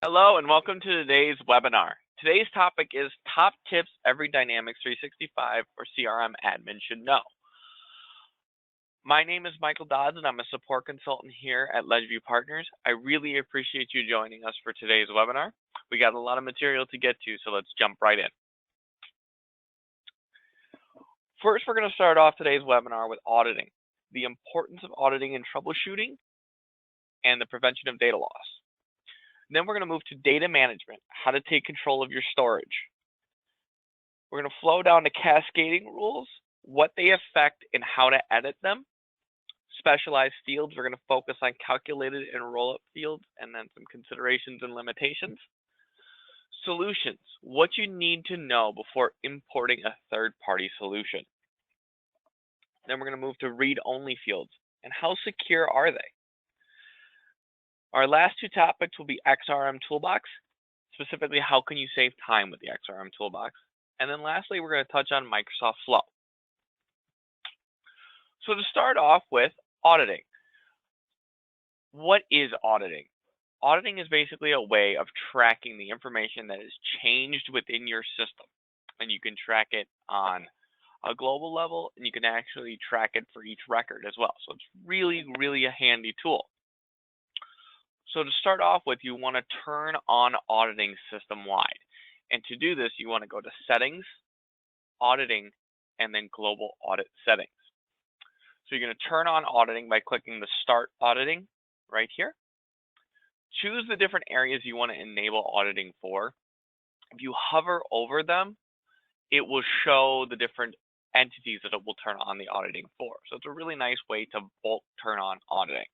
Hello and welcome to today's webinar. Today's topic is top tips every Dynamics 365 or CRM admin should know. My name is Michael Dodds and I'm a support consultant here at Ledgeview Partners. I really appreciate you joining us for today's webinar. We got a lot of material to get to, so let's jump right in. First, we're going to start off today's webinar with auditing, the importance of auditing and troubleshooting, and the prevention of data loss. Then we're going to move to data management, how to take control of your storage. We're going to flow down to cascading rules, what they affect and how to edit them. Specialized fields, we're going to focus on calculated and roll-up fields and then some considerations and limitations. Solutions, what you need to know before importing a third-party solution. Then we're going to move to read-only fields and how secure are they? Our last two topics will be XRM Toolbox, specifically how can you save time with the XRM Toolbox. And then lastly, we're going to touch on Microsoft Flow. So to start off with auditing. What is auditing? Auditing is basically a way of tracking the information that is changed within your system. And you can track it on a global level, and you can actually track it for each record as well. So it's really, really a handy tool. So to start off with, you want to turn on auditing system-wide. And to do this, you want to go to Settings, Auditing, and then Global Audit Settings. So you're going to turn on auditing by clicking the Start Auditing right here. Choose the different areas you want to enable auditing for. If you hover over them, it will show the different entities that it will turn on the auditing for. So it's a really nice way to bulk turn on auditing.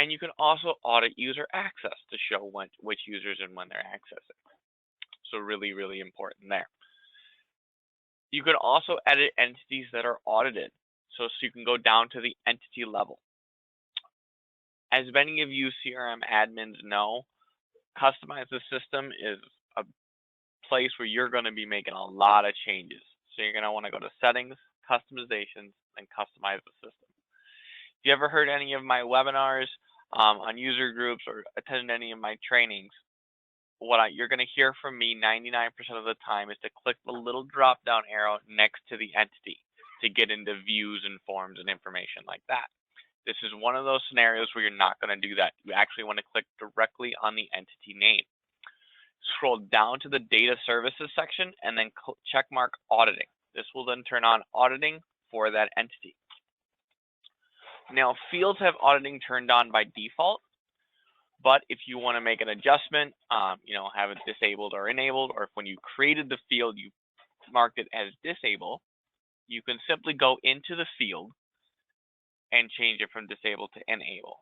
And you can also audit user access to show which users and when they're accessing. So really, really important there. You can also edit entities that are audited. So you can go down to the entity level. As many of you CRM admins know, Customize the System is a place where you're going to be making a lot of changes. So you're going to want to go to Settings, Customizations, and Customize the System. If you ever heard any of my webinars on user groups or attended any of my trainings, what you're going to hear from me 99% of the time is to click the little drop down arrow next to the entity to get into views and forms and information like that. This is one of those scenarios where you're not going to do that. You actually want to click directly on the entity name. Scroll down to the Data Services section and then check mark Auditing. This will then turn on auditing for that entity. Now, fields have auditing turned on by default, but if you want to make an adjustment, have it disabled or enabled, or if when you created the field you marked it as disable, you can simply go into the field and change it from disable to enable.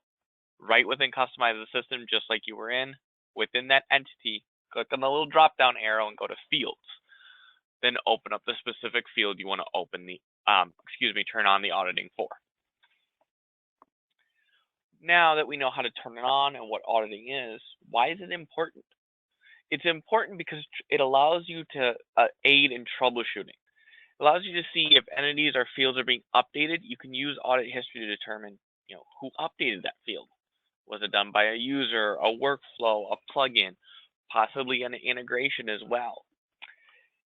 Right within Customize the System, just like you were within that entity, click on the little drop-down arrow and go to Fields. Then open up the specific field you want to open the, turn on the auditing for. Now that we know how to turn it on and what auditing is, why is it important? It's important because it allows you to aid in troubleshooting. It allows you to see if entities or fields are being updated. You can use audit history to determine, who updated that field. Was it done by a user, a workflow, a plugin, possibly an integration as well?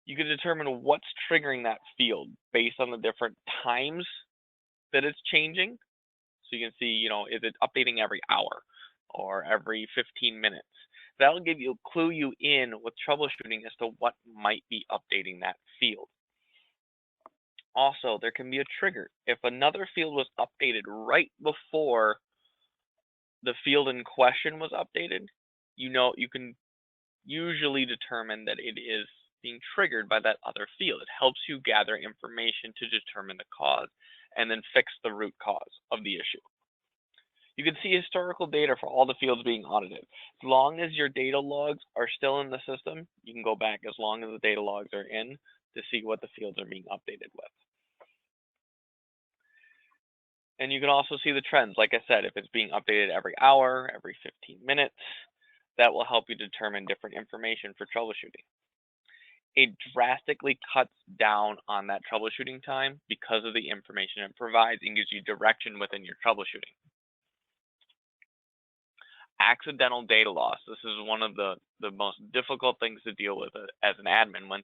You can determine what's triggering that field based on the different times that it's changing. So you can see, is it updating every hour or every 15 minutes? That'll clue you in with troubleshooting as to what might be updating that field. Also, there can be a trigger. If another field was updated right before the field in question was updated, you can usually determine that it is being triggered by that other field. It helps you gather information to determine the cause and then fix the root cause of the issue. You can see historical data for all the fields being audited. As long as your data logs are still in the system, you can go back as long as the data logs are in to see what the fields are being updated with. And you can also see the trends. Like I said, if it's being updated every hour, every 15 minutes, that will help you determine different information for troubleshooting. It drastically cuts down on that troubleshooting time because of the information it provides and gives you direction within your troubleshooting. accidental data loss. This is one of the most difficult things to deal with as an admin when,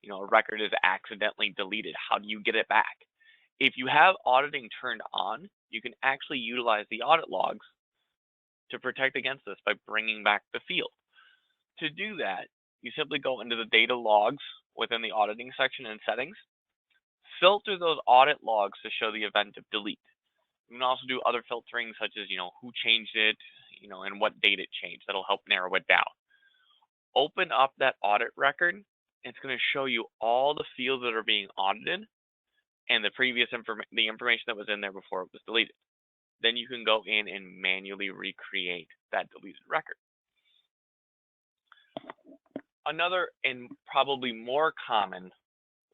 a record is accidentally deleted. How do you get it back? If you have auditing turned on, you can actually utilize the audit logs to protect against this by bringing back the field. To do that, you simply go into the data logs within the auditing section in settings, filter those audit logs to show the event of delete. You can also do other filtering such as, who changed it, and what date it changed. That'll help narrow it down. Open up that audit record. It's going to show you all the fields that are being audited and the previous the information that was in there before it was deleted. Then you can go in and manually recreate that deleted record. Another and probably more common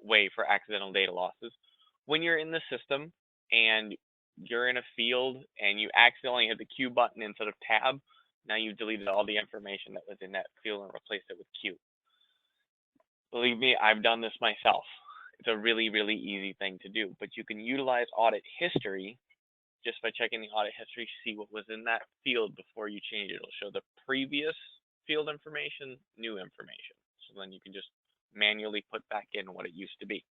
way for accidental data losses, when you're in the system and you're in a field and you accidentally hit the Q button instead of tab, now you've deleted all the information that was in that field and replaced it with Q. Believe me, I've done this myself. It's a really, really easy thing to do, but you can utilize audit history just by checking the audit history to see what was in that field before you change it. It'll show the previous field information, new information. So then you can just manually put back in what it used to be.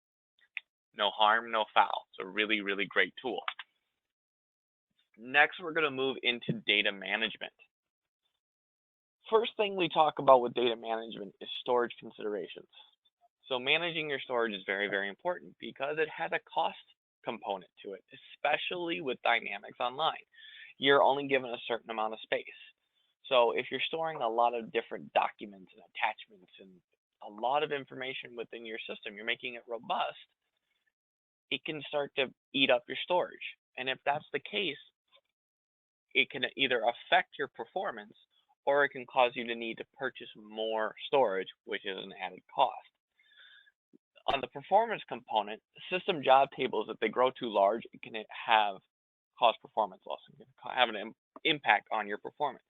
No harm, no foul. It's a really, really great tool. Next, we're going to move into data management. First thing we talk about with data management is storage considerations. So managing your storage is very, very important because it has a cost component to it, especially with Dynamics Online. You're only given a certain amount of space. So if you're storing a lot of different documents and attachments and a lot of information within your system, you're making it robust, it can start to eat up your storage. And if that's the case, it can either affect your performance or it can cause you to need to purchase more storage, which is an added cost. On the performance component, system job tables, if they grow too large, it can cause performance loss. It can have an impact on your performance.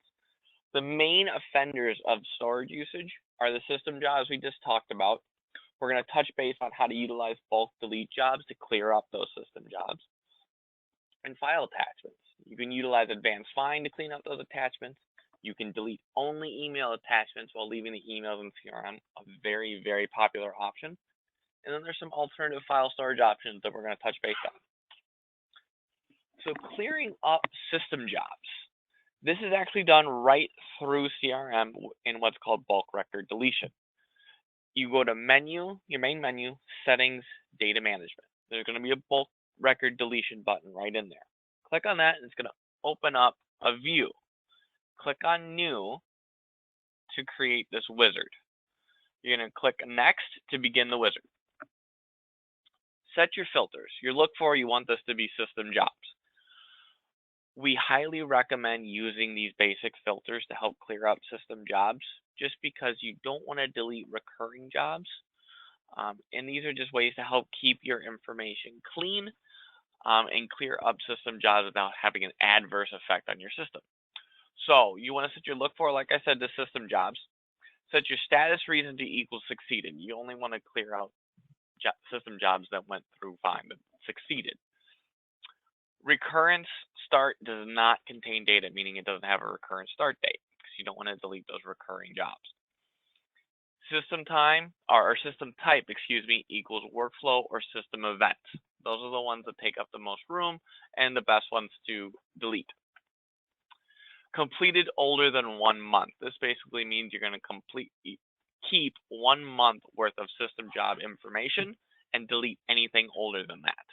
The main offenders of storage usage are the system jobs we just talked about. We're going to touch base on how to utilize bulk delete jobs to clear up those system jobs. And file attachments. You can utilize advanced find to clean up those attachments. You can delete only email attachments while leaving the emails in CRM, a very, very popular option. And then there's some alternative file storage options that we're going to touch base on. So clearing up system jobs. This is actually done right through CRM in what's called bulk record deletion. You go to menu, your main menu, settings, data management. There's going to be a bulk record deletion button right in there. Click on that and it's going to open up a view. Click on new to create this wizard. You're going to click next to begin the wizard. Set your filters. You want this to be system jobs. We highly recommend using these basic filters to help clear up system jobs just because you don't want to delete recurring jobs. And these are just ways to help keep your information clean and clear up system jobs without having an adverse effect on your system. So you want to set your look for, like I said, the system jobs. Set your status reason to equal succeeded. You only want to clear out system jobs that went through fine, but succeeded. Recurrence start does not contain data, meaning it doesn't have a recurrent start date because you don't want to delete those recurring jobs. System time, or system type, equals workflow or system event. Those are the ones that take up the most room and the best ones to delete. Completed older than 1 month. This basically means you're going to keep 1 month worth of system job information and delete anything older than that.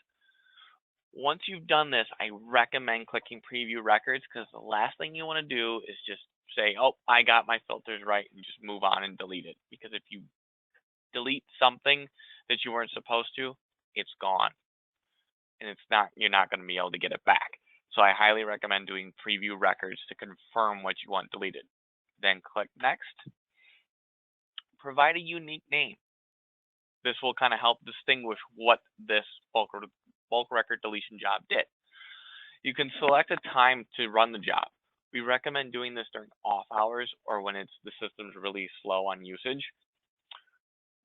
Once you've done this, I recommend clicking preview records because the last thing you want to do is just say, oh, I got my filters right, and just move on and delete it. Because if you delete something that you weren't supposed to, it's gone. And you're not going to be able to get it back. So I highly recommend doing preview records to confirm what you want deleted. Then click next. Provide a unique name. This will kind of help distinguish what this bulk record deletion job did. You can select a time to run the job. We recommend doing this during off hours or when the system's really slow on usage.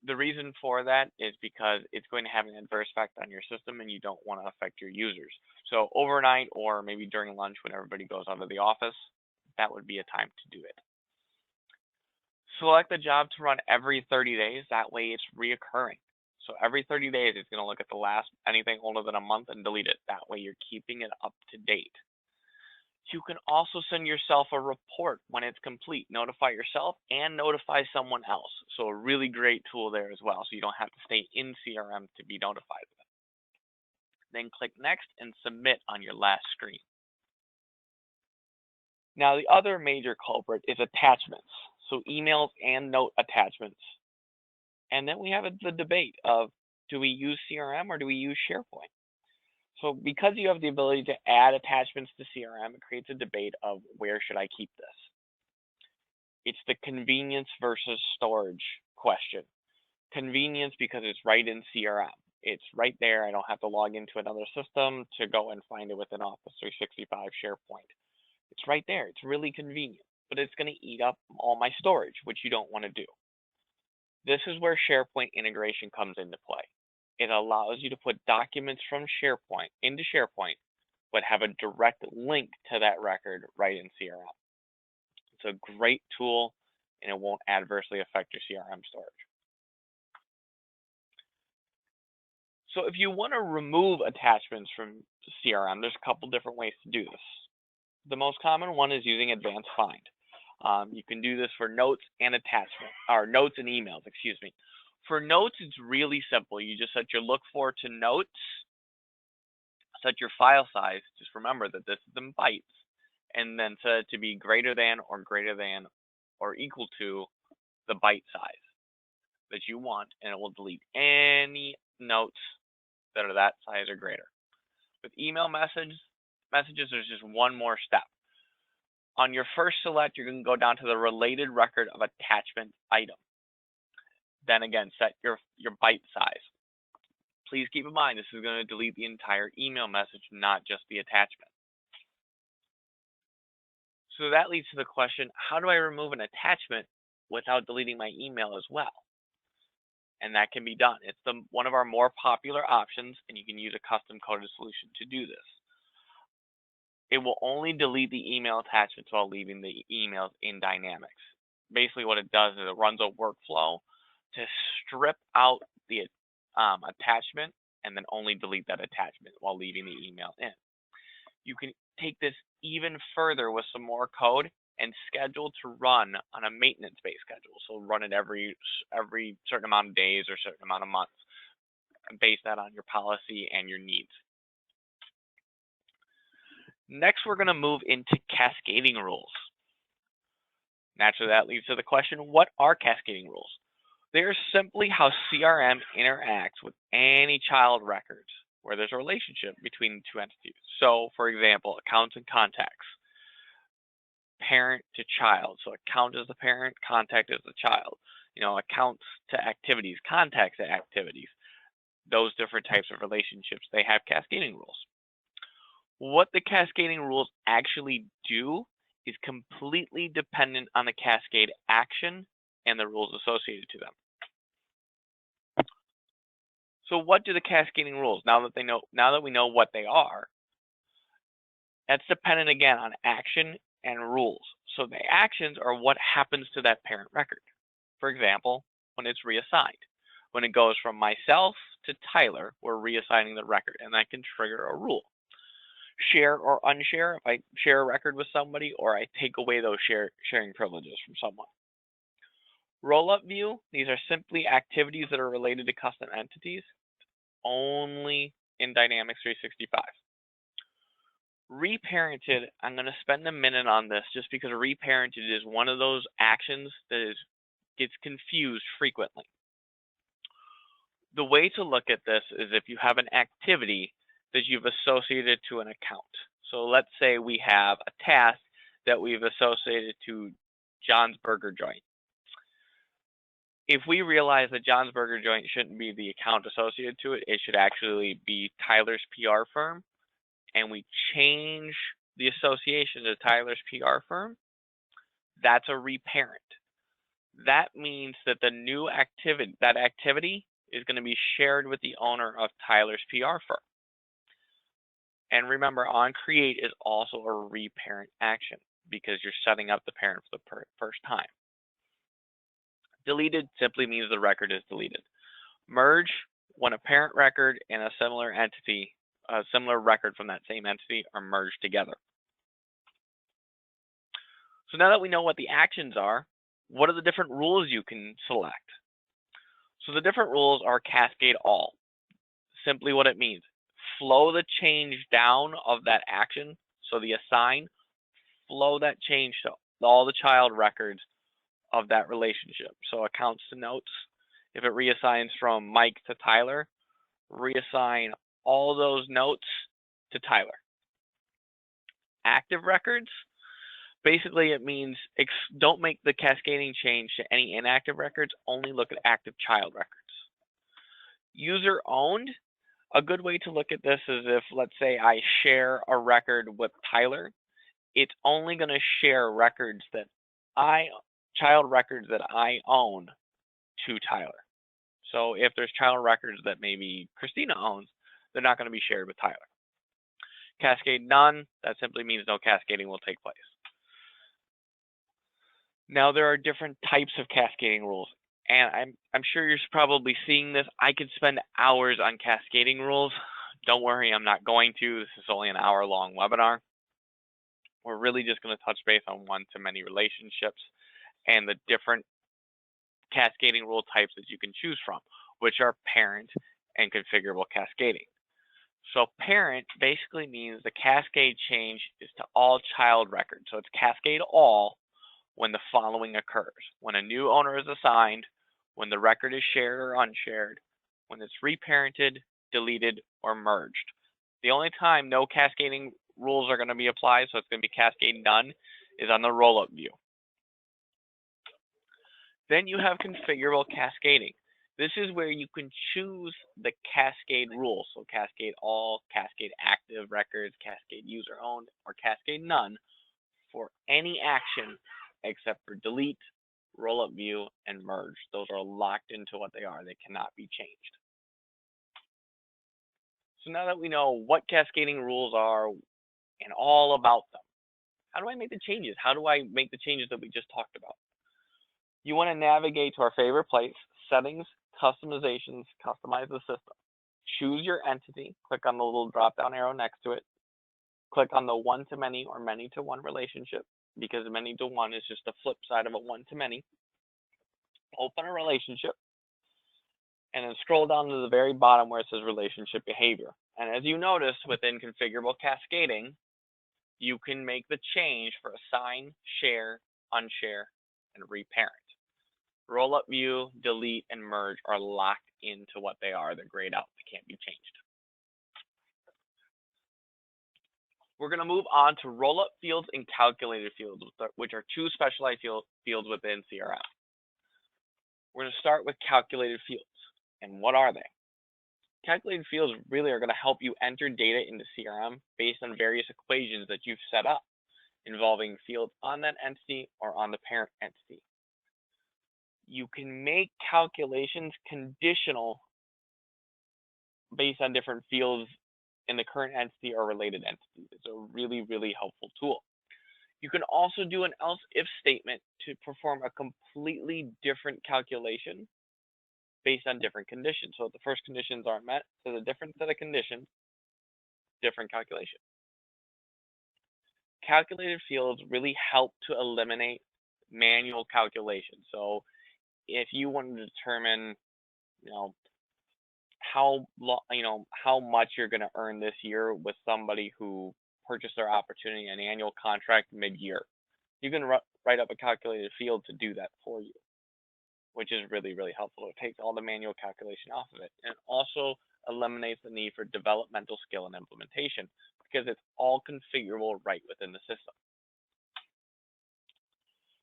The reason for that is because it's going to have an adverse effect on your system and you don't want to affect your users. So overnight or maybe during lunch when everybody goes out of the office, that would be a time to do it. Select the job to run every 30 days. That way it's reoccurring. So every 30 days, it's going to look at the last anything older than a month and delete it. That way you're keeping it up to date. You can also send yourself a report when it's complete. Notify yourself and notify someone else. So a really great tool there as well. So you don't have to stay in CRM to be notified of it. Then click Next and Submit on your last screen. Now the other major culprit is attachments. So emails and note attachments. And then we have the debate of, do we use CRM or do we use SharePoint? So because you have the ability to add attachments to CRM, it creates a debate of where should I keep this? It's the convenience versus storage question. Convenience because it's right in CRM. It's right there. I don't have to log into another system to go and find it within Office 365 SharePoint. It's right there. It's really convenient, but it's going to eat up all my storage, which you don't want to do. This is where SharePoint integration comes into play. It allows you to put documents from SharePoint into SharePoint, but have a direct link to that record right in CRM. It's a great tool, and it won't adversely affect your CRM storage. So if you want to remove attachments from CRM, there's a couple different ways to do this. The most common one is using Advanced Find. You can do this for notes and notes and emails, excuse me. For notes, it's really simple. You just set your look for to notes, set your file size. Just remember that this is in bytes, and then set it to be greater than or equal to the byte size that you want, and it will delete any notes that are that size or greater. With email messages, there's just one more step. On your first select, you're going to go down to the related record of attachment item. Then again, set your byte size. Please keep in mind, this is going to delete the entire email message, not just the attachment. So that leads to the question, how do I remove an attachment without deleting my email as well? And that can be done. It's one of our more popular options, and you can use a custom coded solution to do this. It will only delete the email attachments while leaving the emails in Dynamics. Basically what it does is it runs a workflow to strip out the attachment and then only delete that attachment while leaving the email in. You can take this even further with some more code and schedule to run on a maintenance-based schedule. So run it every certain amount of days or certain amount of months, and base that on your policy and your needs. Next, we're going to move into cascading rules. Naturally, that leads to the question, what are cascading rules? They're simply how CRM interacts with any child records where there's a relationship between two entities. So, for example, accounts and contacts, parent to child. So account is the parent, contact is the child. Accounts to activities, contacts to activities. Those different types of relationships, they have cascading rules. What the cascading rules actually do is completely dependent on the cascade action and the rules associated to them. So what do the cascading rules, now that we know what they are, that's dependent again on action and rules. So the actions are what happens to that parent record. For example, when it's reassigned. When it goes from myself to Tyler, we're reassigning the record, and that can trigger a rule. Share or unshare, if I share a record with somebody or I take away those sharing privileges from someone. Rollup view, these are simply activities that are related to custom entities, only in Dynamics 365. Reparented, I'm going to spend a minute on this just because reparented is one of those actions that gets confused frequently. The way to look at this is if you have an activity that you've associated to an account. So let's say we have a task that we've associated to John's Burger Joint. If we realize that John's Burger Joint shouldn't be the account associated to it, it should actually be Tyler's PR firm, and we change the association to Tyler's PR firm, that's a reparent. That means that the new activity is going to be shared with the owner of Tyler's PR firm. And remember, onCreate is also a reparent action. because you're setting up the parent for the first time. Deleted simply means the record is deleted. Merge, when a parent record and a similar entity, a similar record from that same entity are merged together. So now that we know what the actions are, what are the different rules you can select? So the different rules are cascade all. Simply what it means, flow the change down of that action. So the assign, flow that change to all the child records of that relationship. So accounts to notes, if it reassigns from Mike to Tyler, reassign all those notes to Tyler. Active records, basically it means don't make the cascading change to any inactive records, only look at active child records. User owned, a good way to look at this is if, let's say, I share a record with Tyler, it's only going to share records that child records that I own to Tyler. So if there's child records that maybe Christina owns, they're not going to be shared with Tyler. Cascade none, that simply means no cascading will take place. Now there are different types of cascading rules, and I'm sure you're probably seeing this. I could spend hours on cascading rules. Don't worry, I'm not going to. This is only an hour-long webinar. We're really just going to touch base on one-to-many relationships and the different cascading rule types that you can choose from, which are parent and configurable cascading. So parent basically means the cascade change is to all child records. So it's cascade all when the following occurs: when a new owner is assigned, when the record is shared or unshared, when it's reparented, deleted, or merged. The only time no cascading rules are going to be applied, so it's going to be cascade none, is on the rollup view. Then you have configurable cascading. This is where you can choose the cascade rule. So cascade all, cascade active records, cascade user owned, or cascade none for any action except for delete, rollup view, and merge. Those are locked into what they are. They cannot be changed. So now that we know what cascading rules are and all about them, how do I make the changes? How do I make the changes that we just talked about? You want to navigate to our favorite place, settings, customizations, customize the system. Choose your entity, click on the little drop-down arrow next to it. Click on the one-to-many or many-to-one relationship, because many-to-one is just the flip side of a one-to-many. Open a relationship, and then scroll down to the very bottom where it says relationship behavior. And as you notice, within configurable cascading, you can make the change for assign, share, unshare, and reparent. Rollup view, delete, and merge are locked into what they are. They're grayed out. They can't be changed. We're going to move on to rollup fields and calculated fields, which are two specialized fields within CRM. We're going to start with calculated fields. And what are they? Calculated fields really are going to help you enter data into CRM based on various equations that you've set up involving fields on that entity or on the parent entity. You can make calculations conditional based on different fields in the current entity or related entity. It's a really, really helpful tool. You can also do an else if statement to perform a completely different calculation based on different conditions. So if the first conditions aren't met, so the different set of conditions, different calculation. Calculated fields really help to eliminate manual calculations. So if you want to determine, how much you're going to earn this year with somebody who purchased their opportunity, an annual contract mid-year, you can write up a calculated field to do that for you, which is really, really helpful. It takes all the manual calculation off of it, and also eliminates the need for developmental skill and implementation because it's all configurable right within the system.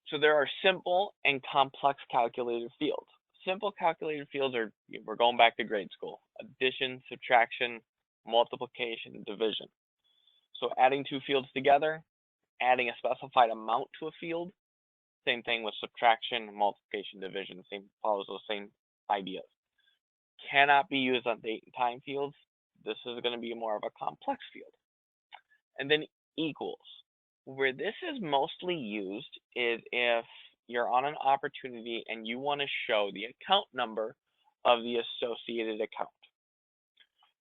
So there are simple and complex calculated fields. Simple calculated fields are, we're going back to grade school: addition, subtraction, multiplication, division. So adding two fields together, adding a specified amount to a field, same thing with subtraction, multiplication, division, follows those same ideas. Cannot be used on date and time fields. This is going to be more of a complex field. And then equals. Where this is mostly used is if you're on an opportunity and you want to show the account number of the associated account.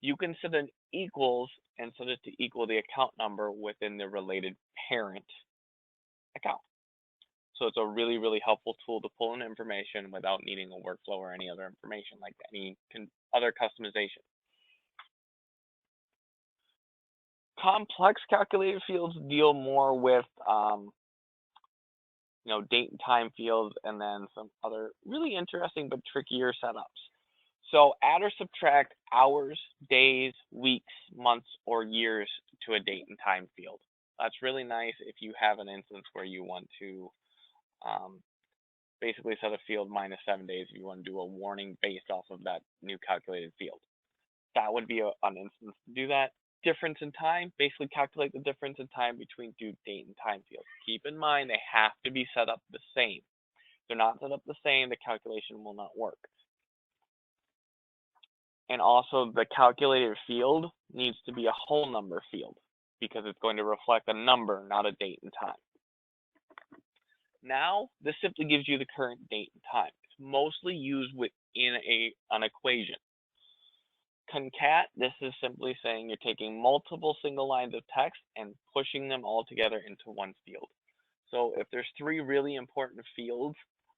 You can set an equals and set it to equal the account number within the related parent account. So it's a really, really helpful tool to pull in information without needing a workflow or any other information like any other customization. Complex calculated fields deal more with date and time fields, and then some other really interesting but trickier setups. So add or subtract hours, days, weeks, months, or years to a date and time field. That's really nice if you have an instance where you want to basically set a field minus 7 days if you want to do a warning based off of that new calculated field. That would be an instance to do that. Difference in time, basically calculate the difference in time between due date and time fields. Keep in mind they have to be set up the same. If they're not set up the same, the calculation will not work. And also the calculated field needs to be a whole number field because it's going to reflect a number, not a date and time. Now, this simply gives you the current date and time. It's mostly used within an equation. Concat, this is simply saying you're taking multiple single lines of text and pushing them all together into one field. So if there's 3 really important fields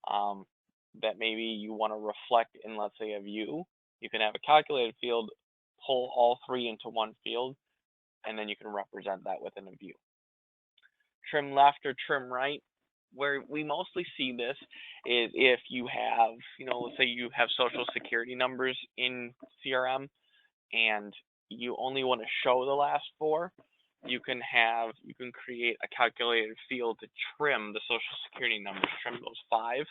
that maybe you want to reflect in, let's say, a view, you can have a calculated field, pull all 3 into one field, and then you can represent that within a view. Trim left or trim right, where we mostly see this is if you have, let's say you have social security numbers in CRM and you only want to show the last 4, you can create a calculated field to trim the social security numbers, trim those 5.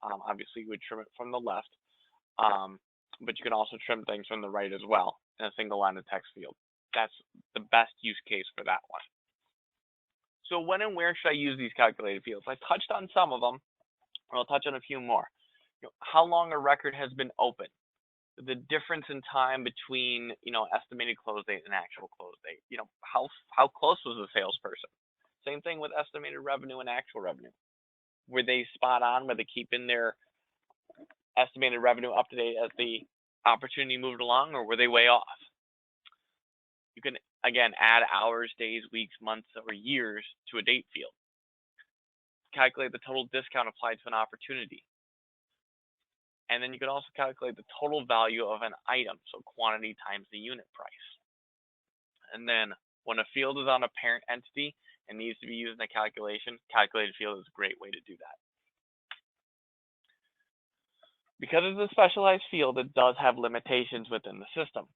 Obviously, you would trim it from the left, but you can also trim things from the right as well in a single line of text field. That's the best use case for that one. So when and where should I use these calculated fields? I touched on some of them, and I'll touch on a few more. How long a record has been open, the difference in time between estimated close date and actual close date. How close was the salesperson? Same thing with estimated revenue and actual revenue. Were they spot on? Were they keeping their estimated revenue up to date as the opportunity moved along, or were they way off? You can, again, add hours, days, weeks, months, or years to a date field. Calculate the total discount applied to an opportunity. And then you can also calculate the total value of an item, so quantity times the unit price. And then when a field is on a parent entity and needs to be used in a calculation, calculated field is a great way to do that. Because it's a specialized field, it does have limitations within the system.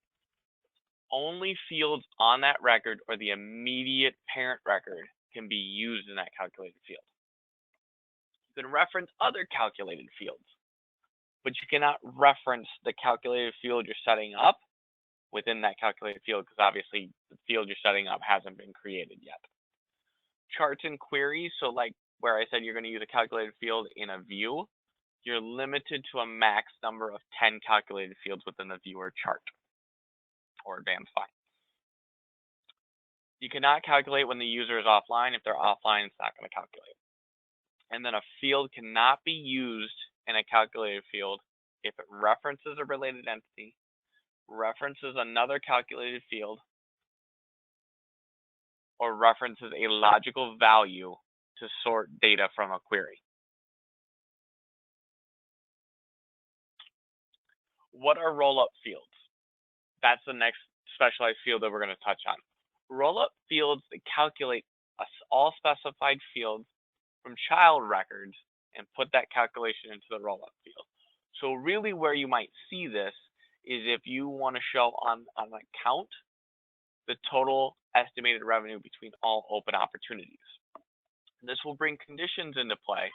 Only fields on that record or the immediate parent record can be used in that calculated field. You can reference other calculated fields, but you cannot reference the calculated field you're setting up within that calculated field because obviously the field you're setting up hasn't been created yet. Charts and queries, so like where I said you're going to use a calculated field in a view, you're limited to a max number of 10 calculated fields within the view or chart or advanced find. You cannot calculate when the user is offline. If they're offline, it's not going to calculate. And then a field cannot be used in a calculated field if it references a related entity, references another calculated field, or references a logical value to sort data from a query. What are rollup fields? That's the next specialized field that we're going to touch on. Rollup fields calculate all specified fields from child records and put that calculation into the rollup field. So really where you might see this is if you want to show on an account the total estimated revenue between all open opportunities. This will bring conditions into play.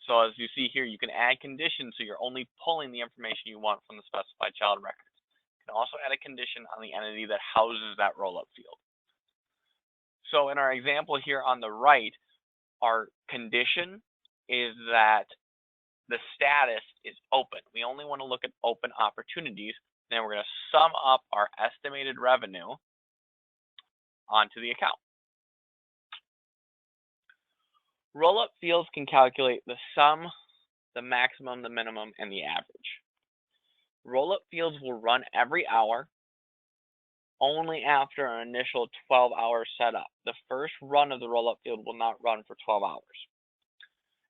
So as you see here, you can add conditions so you're only pulling the information you want from the specified child records. You can also add a condition on the entity that houses that rollup field. So in our example here on the right, our condition is that the status is open. We only want to look at open opportunities. Then we're going to sum up our estimated revenue onto the account. Rollup fields can calculate the sum, the maximum, the minimum, and the average. Rollup fields will run every hour, only after an initial 12-hour setup. The first run of the rollup field will not run for 12 hours.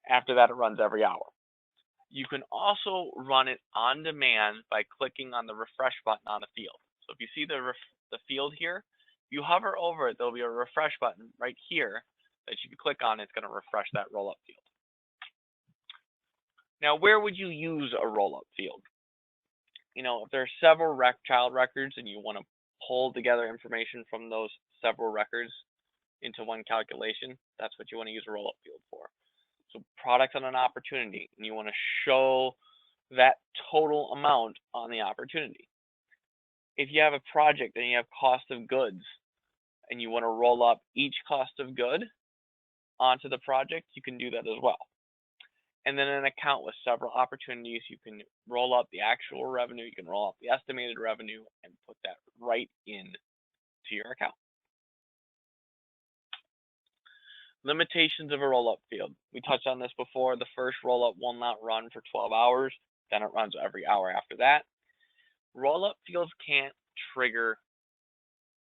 After that, it runs every hour. You can also run it on demand by clicking on the refresh button on a field. So if you see the field here, if you hover over it, there'll be a refresh button right here that you can click on. It's going to refresh that rollup field. Now, where would you use a rollup field? You know, if there are several child records and you want to pull together information from those several records into one calculation, that's what you want to use a rollup field for. So product on an opportunity, and you want to show that total amount on the opportunity. If you have a project and you have cost of goods and you want to roll up each cost of good onto the project, you can do that as well. And then an account with several opportunities, you can roll up the actual revenue, you can roll up the estimated revenue and put that right in to your account. Limitations of a rollup field. We touched on this before. The first rollup will not run for 12 hours. Then it runs every hour after that. Rollup fields can't trigger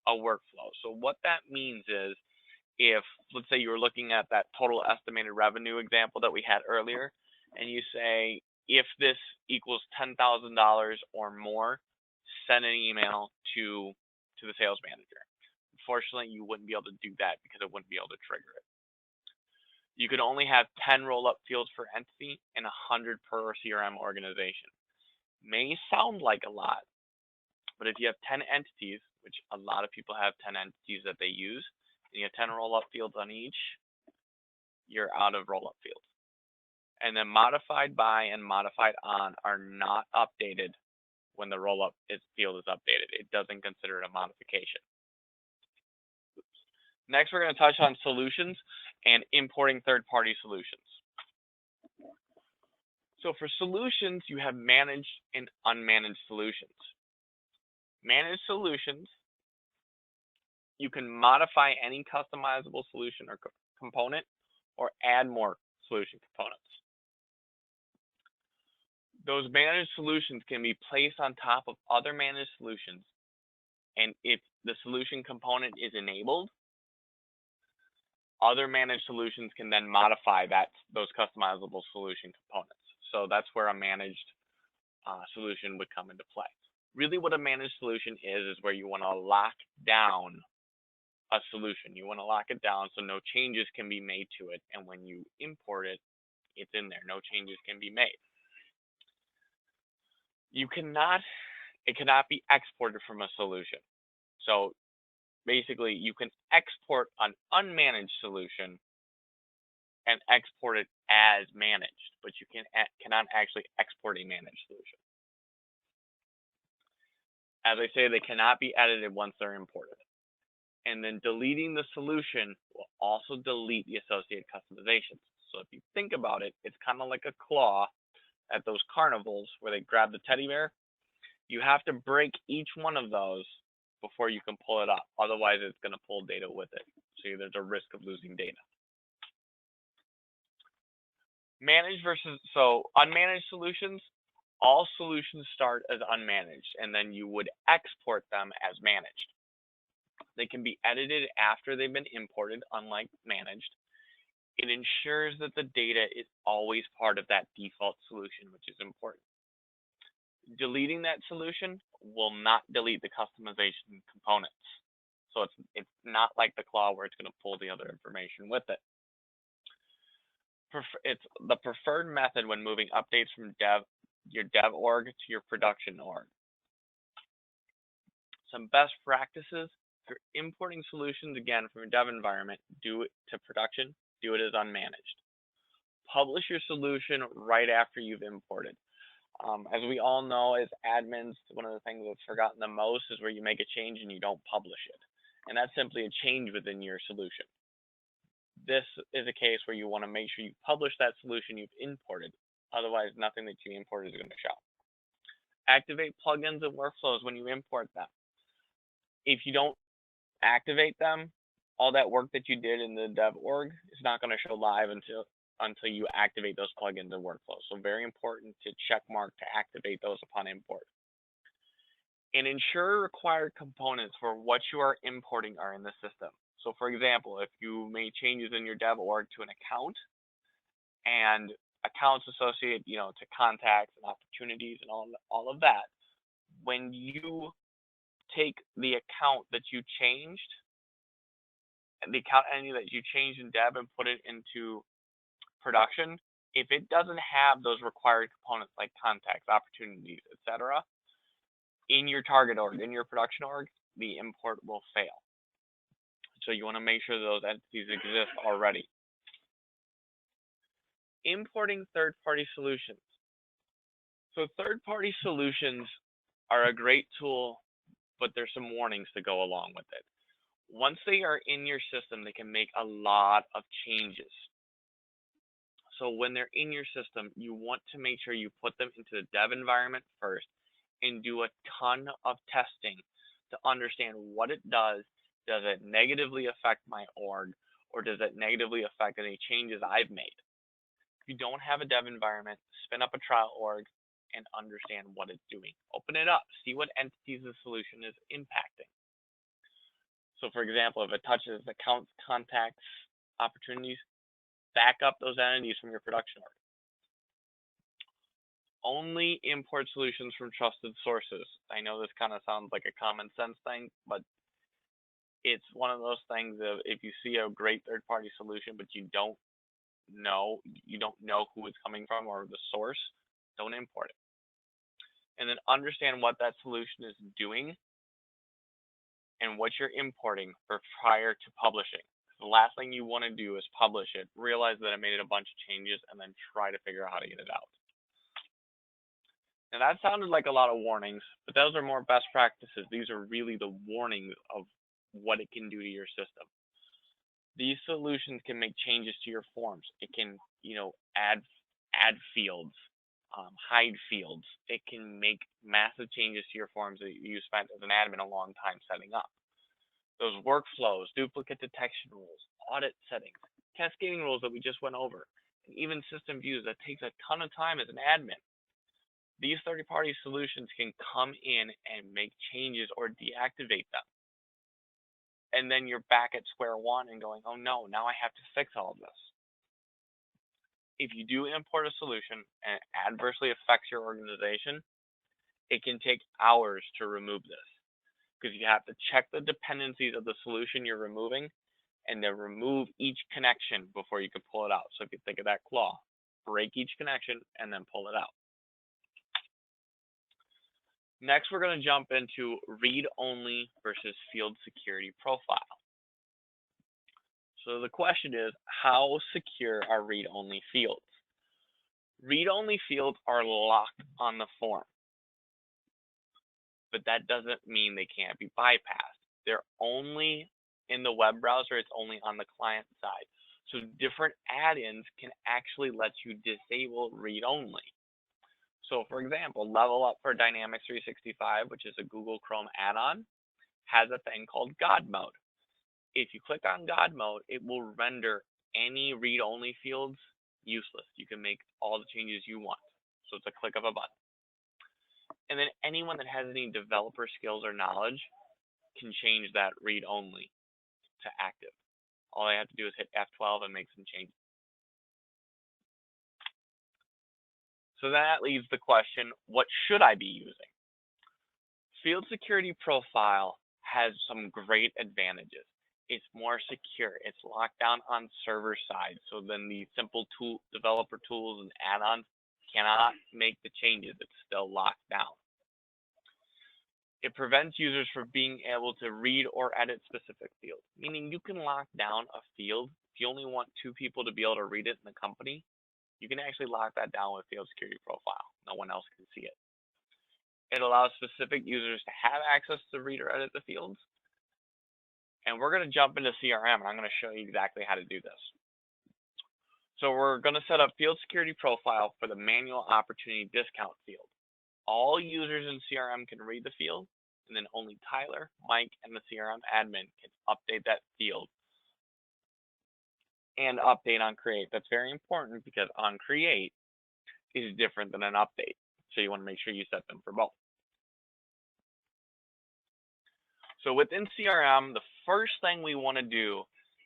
a workflow. So what that means is, if, let's say you were looking at that total estimated revenue example that we had earlier, and you say, if this equals $10,000 or more, send an email to the sales manager. Unfortunately, you wouldn't be able to do that because it wouldn't be able to trigger it. You can only have 10 rollup fields per entity and 100 per CRM organization. May sound like a lot, but if you have 10 entities, which a lot of people have 10 entities that they use, and you have 10 rollup fields on each, you're out of rollup fields. And then modified by and modified on are not updated when the rollup field is updated. It doesn't consider it a modification. Next, we're going to touch on solutions and importing third-party solutions. So for solutions, you have managed and unmanaged solutions. Managed solutions, you can modify any customizable solution or component or add more solution components. Those managed solutions can be placed on top of other managed solutions, and if the solution component is enabled, other managed solutions can then modify those customizable solution components. So that's where a managed solution would come into play. Really what a managed solution is where you want to lock down a solution. You want to lock it down so no changes can be made to it, and when you import it, it's in there. No changes can be made. It cannot be exported from a solution. So basically, you can export an unmanaged solution and export it as managed, but you cannot actually export a managed solution. As I say, they cannot be edited once they're imported. And then deleting the solution will also delete the associated customizations. So if you think about it, it's kind of like a claw at those carnivals where they grab the teddy bear. You have to break each one of those before you can pull it up. Otherwise, it's going to pull data with it. So there's a risk of losing data. Unmanaged solutions, all solutions start as unmanaged, and then you would export them as managed. They can be edited after they've been imported, unlike managed. It ensures that the data is always part of that default solution, which is important. Deleting that solution will not delete the customization components. So it's not like the claw where it's going to pull the other information with it. It's the preferred method when moving updates from your dev org to your production org. Some best practices for importing solutions, again, from your dev environment, do it to production, do it as unmanaged. Publish your solution right after you've imported. As we all know, as admins, one of the things that's forgotten the most is where you make a change and you don't publish it. And that's simply a change within your solution. This is a case where you want to make sure you publish that solution you've imported. Otherwise, nothing that you imported is going to show. Activate plugins and workflows when you import them. If you don't activate them, all that work that you did in the dev org is not going to show live until you activate those plugins and workflows. So very important to check mark to activate those upon import. And ensure required components for what you are importing are in the system. So for example, if you made changes in your dev org to an account and accounts associated, to contacts and opportunities and all of that, when you take the account that you changed, the account entity that you changed in dev and put it into production, if it doesn't have those required components like contacts, opportunities, etc., in your target org, in your production org, the import will fail. So you want to make sure those entities exist already. Importing third-party solutions. So third-party solutions are a great tool, but there's some warnings to go along with it. Once they are in your system, they can make a lot of changes. So when they're in your system, you want to make sure you put them into the dev environment first and do a ton of testing to understand what it does. Does it negatively affect my org, or does it negatively affect any changes I've made? If you don't have a dev environment, spin up a trial org and understand what it's doing. Open it up, see what entities the solution is impacting. So for example, if it touches accounts, contacts, opportunities, back up those entities from your production org. Only import solutions from trusted sources. I know this kind of sounds like a common sense thing, but it's one of those things of if you see a great third-party solution, but you don't know who it's coming from or the source, don't import it. And then understand what that solution is doing and what you're importing prior to publishing. The last thing you want to do is publish it, realize that it made a bunch of changes, and then try to figure out how to get it out. Now that sounded like a lot of warnings, but those are more best practices. These are really the warnings of what it can do to your system. These solutions can make changes to your forms. It can, add fields, hide fields. It can make massive changes to your forms that you spent as an admin a long time setting up. Those workflows, duplicate detection rules, audit settings, cascading rules that we just went over, and even system views that takes a ton of time as an admin. These third-party solutions can come in and make changes or deactivate them. And then you're back at square one and going, oh no, now I have to fix all of this. If you do import a solution and it adversely affects your organization, it can take hours to remove this, because you have to check the dependencies of the solution you're removing and then remove each connection before you can pull it out. So if you think of that claw, break each connection and then pull it out. Next, we're going to jump into read-only versus field security profile. So the question is, how secure are read-only fields? Read-only fields are locked on the form, but that doesn't mean they can't be bypassed. They're only in the web browser, it's only on the client side. So different add-ins can actually let you disable read-only. So for example, Level Up for Dynamics 365, which is a Google Chrome add-on, has a thing called God Mode. If you click on God Mode, it will render any read-only fields useless. You can make all the changes you want. So it's a click of a button. And then anyone that has any developer skills or knowledge can change that read-only to active. All they have to do is hit F12 and make some changes. So that leaves the question, what should I be using? Field Security Profile has some great advantages. It's more secure. It's locked down on server side. So then the simple developer tools and add-ons cannot make the changes. It's still locked down. It prevents users from being able to read or edit specific fields, meaning you can lock down a field. If you only want 2 people to be able to read it in the company, you can actually lock that down with Field Security Profile. No one else can see it. It allows specific users to have access to read or edit the fields. And we're going to jump into CRM, and I'm going to show you exactly how to do this. So we're going to set up Field Security Profile for the manual opportunity discount field. All users in CRM can read the field, and then only Tyler, Mike, and the CRM admin can update that field and update on create. That's very important because on create is different than an update. So you want to make sure you set them for both. So within CRM, the first thing we want to do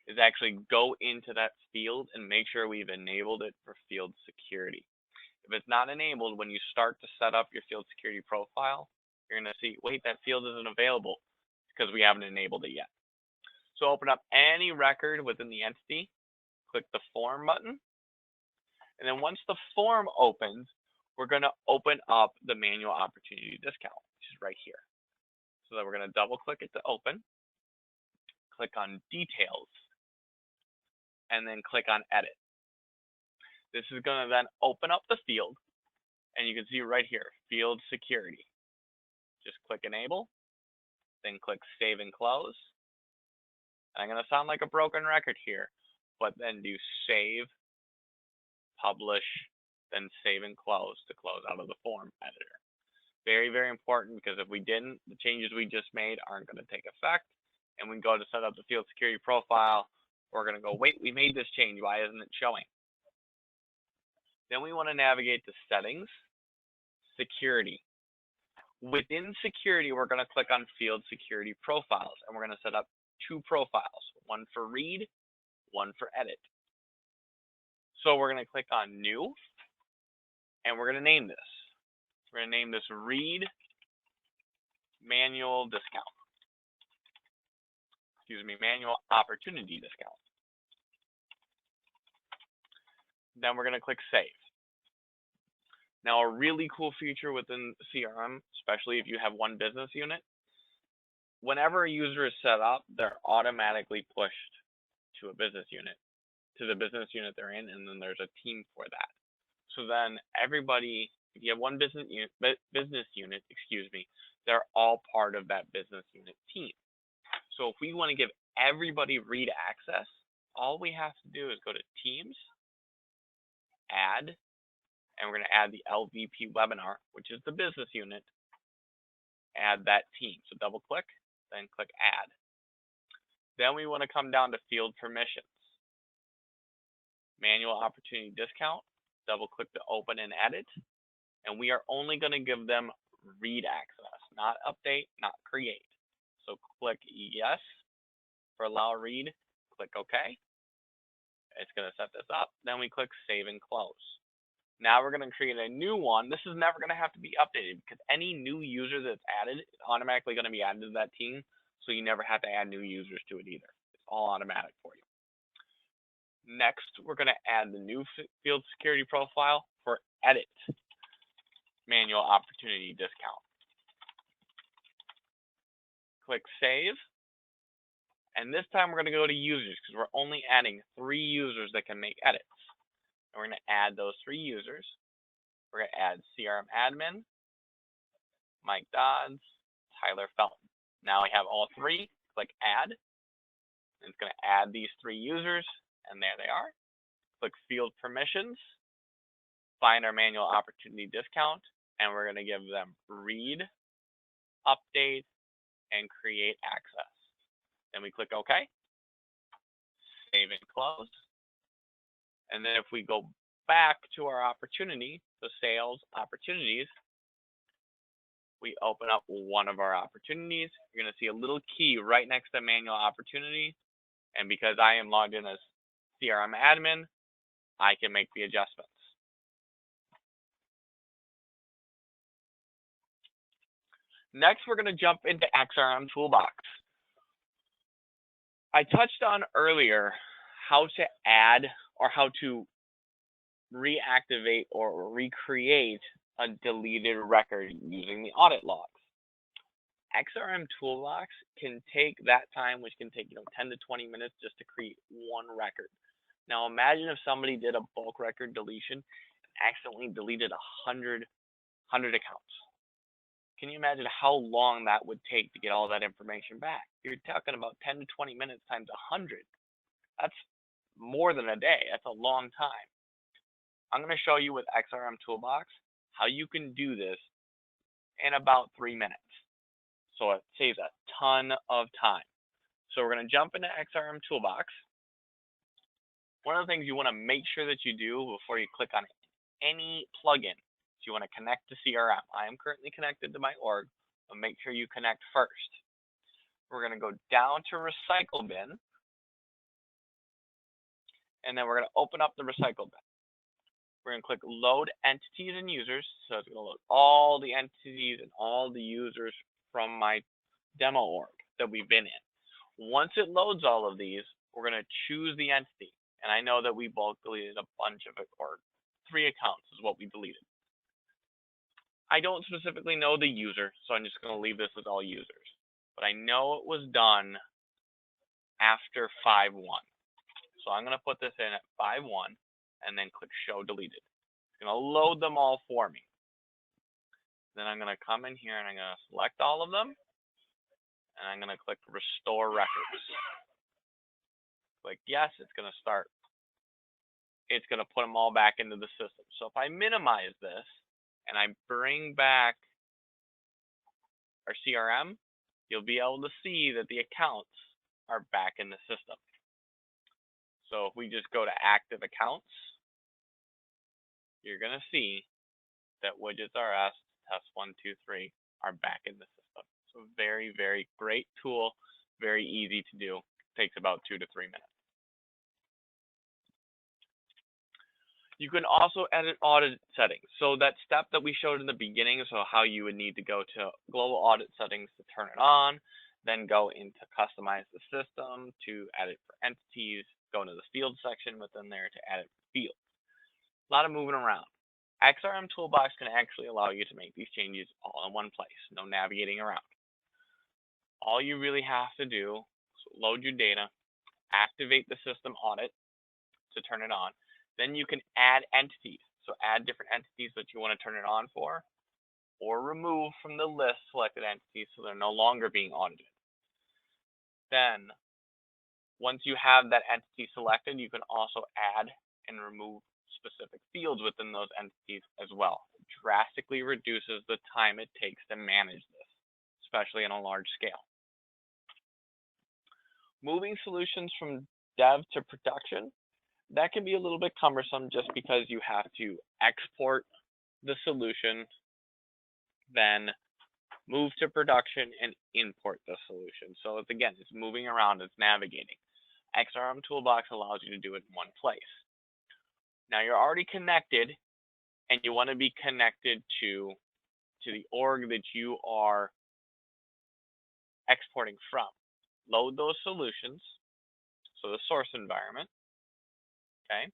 is actually go into that field and make sure we've enabled it for field security. If it's not enabled, when you start to set up your field security profile, you're going to see, wait, that field isn't available because we haven't enabled it yet. So open up any record within the entity, click the form button, and then once the form opens, we're going to open up the manual opportunity discount, which is right here. So then we're going to double click it to open, click on details, and then click on edit. This is going to then open up the field, and you can see right here, field security. Just click enable, then click save and close. I'm going to sound like a broken record here, but then do save, publish, then save and close to close out of the form editor. Very, very important, because if we didn't, the changes we just made aren't going to take effect. And we go to set up the field security profile, we're going to go, wait, we made this change. Why isn't it showing? Then we want to navigate to settings, security. Within security, we're going to click on field security profiles, and we're going to set up two profiles, one for read, one for edit. So we're going to click on new, and we're going to name this. We're going to name this read manual discount. Excuse me, manual opportunity discount. Then we're going to click save. Now, a really cool feature within CRM, especially if you have one business unit, whenever a user is set up, they're automatically pushed to a business unit, to the business unit they're in, and then there's a team for that. So then everybody, if you have one business unit, they're all part of that business unit team. So if we want to give everybody read access, all we have to do is go to Teams, Add, and we're going to add the LVP webinar, which is the business unit, add that team. So double click, then click Add. Then we want to come down to field permissions. Manual opportunity discount, double click to open and edit, and we are only going to give them read access, not update, not create. So click yes for allow read, click OK. It's going to set this up. Then we click save and close. Now we're going to create a new one. This is never going to have to be updated because any new user that's added is automatically going to be added to that team. So you never have to add new users to it either. It's all automatic for you. Next, we're going to add the new field security profile for edit manual opportunity discount. Click save. And this time we're going to go to users because we're only adding 3 users that can make edits. And we're going to add those 3 users. We're going to add CRM Admin, Mike Dodds, Tyler Felton. Now we have all 3. Click Add. And it's going to add these 3 users, and there they are. Click Field Permissions. Find our manual opportunity discount, and we're going to give them read, update, and create access. Then we click OK. Save and close. And then if we go back to our opportunity, the sales opportunities, we open up one of our opportunities. You're going to see a little key right next to manual opportunity. And because I am logged in as CRM admin, I can make the adjustments. Next, we're going to jump into XRM Toolbox. I touched on earlier how to add or how to reactivate or recreate a deleted record using the audit logs. XRM Toolbox can take that time, which can take 10 to 20 minutes just to create one record. Now imagine if somebody did a bulk record deletion and accidentally deleted 100 accounts. Can you imagine how long that would take to get all that information back? You're talking about 10 to 20 minutes times 100. That's more than a day. That's a long time. I'm going to show you with XRM Toolbox how you can do this in about 3 minutes. So it saves a ton of time. So we're going to jump into XRM Toolbox. One of the things you want to make sure that you do before you click on any plugin is you want to connect to CRM. I am currently connected to my org, but make sure you connect first. We're going to go down to recycle bin, and then we're going to open up the recycle bin. We're going to click load entities and users, so it's going to load all the entities and all the users from my demo org that we've been in. Once it loads all of these, we're going to choose the entity. And I know that we bulk deleted a bunch of it, or 3 accounts is what we deleted. I don't specifically know the user, so I'm just going to leave this as all users. But I know it was done after 5.1. So I'm going to put this in at 5.1 and then click show deleted. It's going to load them all for me. Then I'm going to come in here and I'm going to select all of them. And I'm going to click restore records. Click yes, it's going to start. It's going to put them all back into the system. So if I minimize this and I bring back our CRM, you'll be able to see that the accounts are back in the system. So if we just go to active accounts, you're going to see that widgets RS, test 1, 2, 3 are back in the system. So very, very great tool, very easy to do. Takes about 2 to 3 minutes. You can also edit audit settings. So that step that we showed in the beginning, so how you would need to go to global audit settings to turn it on, then go into customize the system to edit for entities, go into the field section within there to edit fields. A lot of moving around. XRM Toolbox can actually allow you to make these changes all in one place, no navigating around. All you really have to do is load your data, activate the system audit to turn it on. Then you can add entities. So add different entities that you want to turn it on for, or remove from the list selected entities so they're no longer being audited. Then, once you have that entity selected, you can also add and remove specific fields within those entities as well. It drastically reduces the time it takes to manage this, especially on a large scale. Moving solutions from dev to production, that can be a little bit cumbersome just because you have to export the solution, then move to production and import the solution. So it's, again, it's moving around, it's navigating. XRM Toolbox allows you to do it in one place. Now you're already connected and you want to be connected to the org that you are exporting from. Load those solutions, so the source environment. Okay.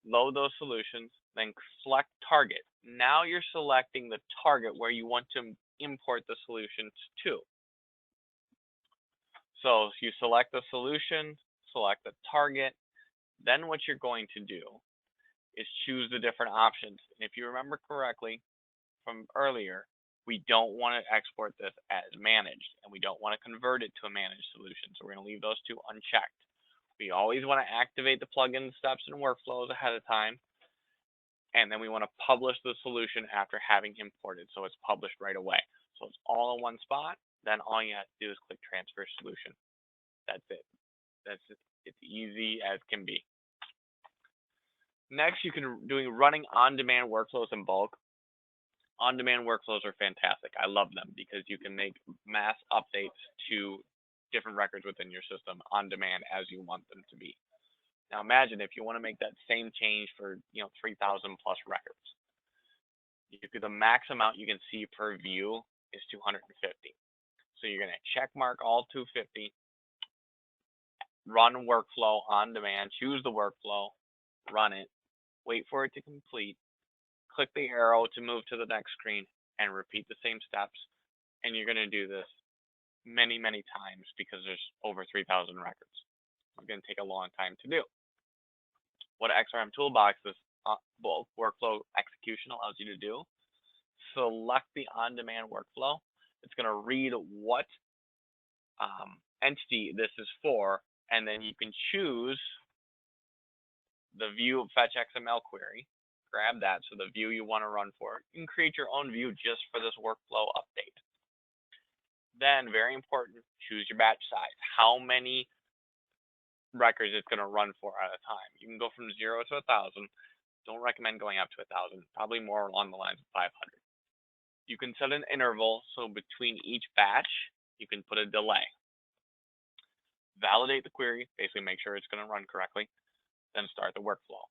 Load those solutions, then select target. Now you're selecting the target where you want to import the solutions to. So you select the solution, select the target, then what you're going to do is choose the different options. And if you remember correctly from earlier, we don't want to export this as managed, and we don't want to convert it to a managed solution. So we're going to leave those two unchecked. We always want to activate the plugin steps and workflows ahead of time. And then we want to publish the solution after having imported, so it's published right away. So it's all in one spot. Then all you have to do is click transfer solution. That's it. That's it. It's easy as can be. Next, you can running on-demand workflows in bulk. On-demand workflows are fantastic. I love them because you can make mass updates to different records within your system on demand as you want them to be. Now imagine if you want to make that same change for 3,000 plus records. The max amount you can see per view is 250. So you're going to check mark all 250, run workflow on demand, choose the workflow, run it, wait for it to complete, click the arrow to move to the next screen, and repeat the same steps. And you're going to do this many, many times because there's over 3,000 records. It's going to take a long time to do. What XRM Toolbox's bulk workflow execution allows you to do, select the on-demand workflow. It's going to read what entity this is for, and then you can choose the view of fetch XML query. Grab that, so the view you want to run for. You can create your own view just for this workflow update. Then, very important, choose your batch size. How many records it's going to run for at a time. You can go from 0 to 1,000. Don't recommend going up to 1,000. Probably more along the lines of 500. You can set an interval, so between each batch, you can put a delay. Validate the query, basically make sure it's going to run correctly, then start the workflow.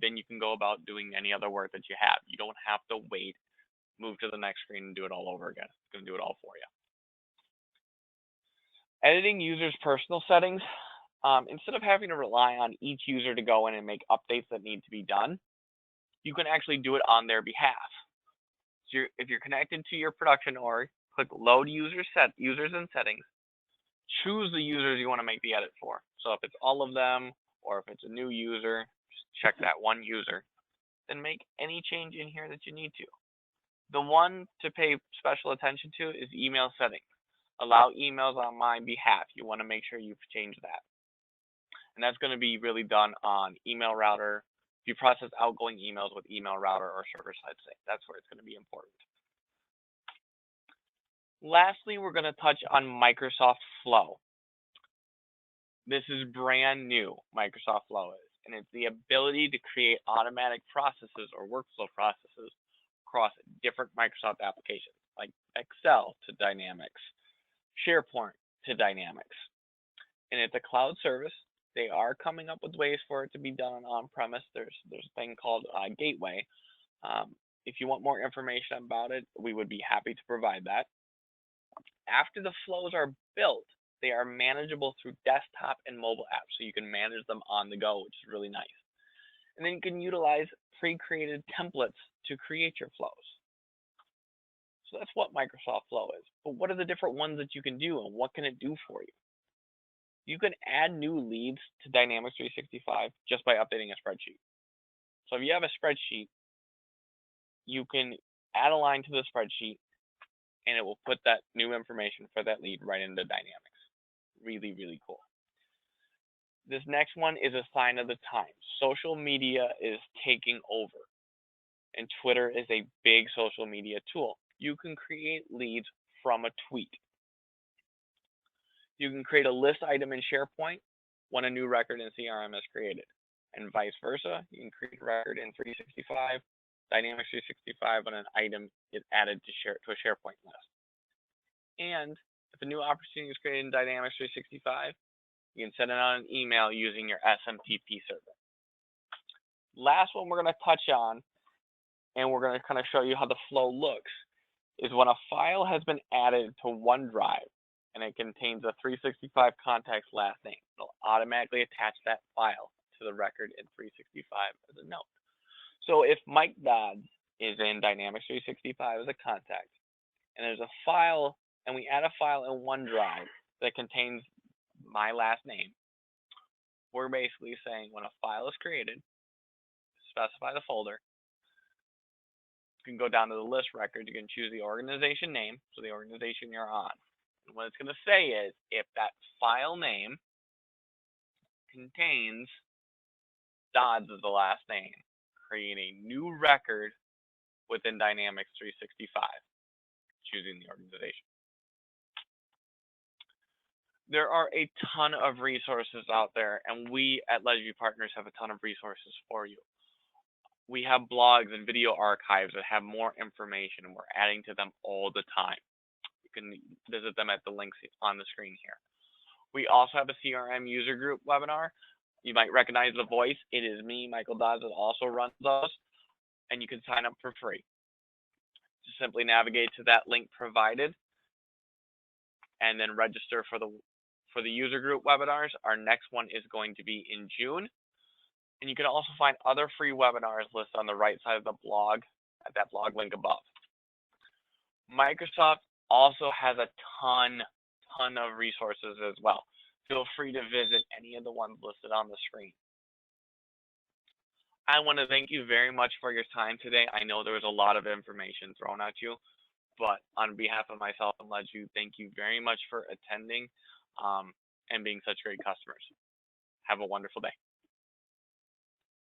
Then you can go about doing any other work that you have. You don't have to wait, move to the next screen, and do it all over again. It's going to do it all for you. Editing users' personal settings. Instead of having to rely on each user to go in and make updates that need to be done, you can actually do it on their behalf. So if you're connected to your production org, click Load Users and Settings. Choose the users you want to make the edit for. So if it's all of them, or if it's a new user, just check that one user. Then make any change in here that you need to. The one to pay special attention to is email settings. Allow emails on my behalf. You want to make sure you've changed that. And that's going to be really done on email router. If you process outgoing emails with email router or server-side sync, that's where it's going to be important. Lastly, we're going to touch on Microsoft Flow. This is brand new, Microsoft Flow is, and it's the ability to create automatic processes or workflow processes across different Microsoft applications, like Excel to Dynamics, SharePoint to Dynamics. And it's a cloud service. They are coming up with ways for it to be done on-premise. There's a thing called Gateway. If you want more information about it, we would be happy to provide that. After the flows are built, they are manageable through desktop and mobile apps, so you can manage them on the go, which is really nice. And then you can utilize pre-created templates to create your flows. So that's what Microsoft Flow is. But what are the different ones that you can do, and what can it do for you? You can add new leads to Dynamics 365 just by updating a spreadsheet. So if you have a spreadsheet, you can add a line to the spreadsheet, and it will put that new information for that lead right into Dynamics. Really, really cool. This next one is a sign of the times. Social media is taking over, and Twitter is a big social media tool. You can create leads from a tweet. You can create a list item in SharePoint when a new record in CRM is created, and vice versa. You can create a record in 365, Dynamics 365 when an item is added to a SharePoint list. And if a new opportunity is created in Dynamics 365, you can send it on an email using your SMTP server. Last one we're going to touch on, and we're going to kind of show you how the flow looks, is when a file has been added to OneDrive and it contains a 365 contact's last name. It'll automatically attach that file to the record in 365 as a note. So if Mike Dodds is in Dynamics 365 as a contact, and there's a file, and we add a file in OneDrive that contains my last name, we're basically saying when a file is created, specify the folder. You can go down to the list record. You can choose the organization name, so the organization you're on. And what it's going to say is if that file name contains Dodds as the last name, create a new record within Dynamics 365, choosing the organization. There are a ton of resources out there, and we at Ledgeview Partners have a ton of resources for you. We have blogs and video archives that have more information, and we're adding to them all the time. You can visit them at the links on the screen here. We also have a CRM user group webinar. You might recognize the voice. It is me, Michael Dodds, that also runs those, and you can sign up for free. Just simply navigate to that link provided and then register for the user group webinars. Our next one is going to be in June. And you can also find other free webinars listed on the right side of the blog at that blog link above. Microsoft also has a ton of resources as well. Feel free to visit any of the ones listed on the screen. I want to thank you very much for your time today. I know there was a lot of information thrown at you, but on behalf of myself and Ledgeview, thank you very much for attending and being such great customers. Have a wonderful day.